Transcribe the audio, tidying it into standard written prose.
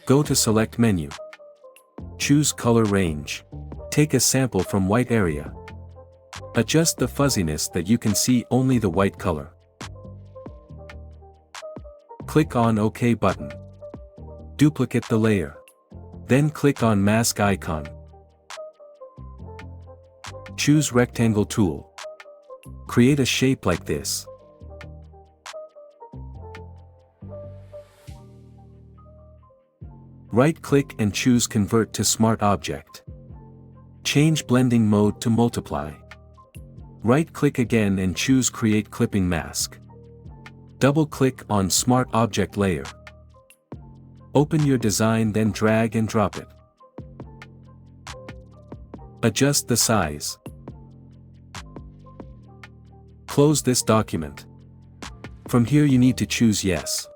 Go to Select menu. Choose Color Range. Take a sample from white area. Adjust the fuzziness that you can see only the white color. Click on OK button. Duplicate the layer. Then click on Mask icon. Choose Rectangle tool. Create a shape like this. Right-click and choose Convert to Smart Object. Change blending mode to Multiply. Right-click again and choose Create Clipping Mask. Double-click on Smart Object layer. Open your design, then drag and drop it. Adjust the size. Close this document. From here you need to choose Yes.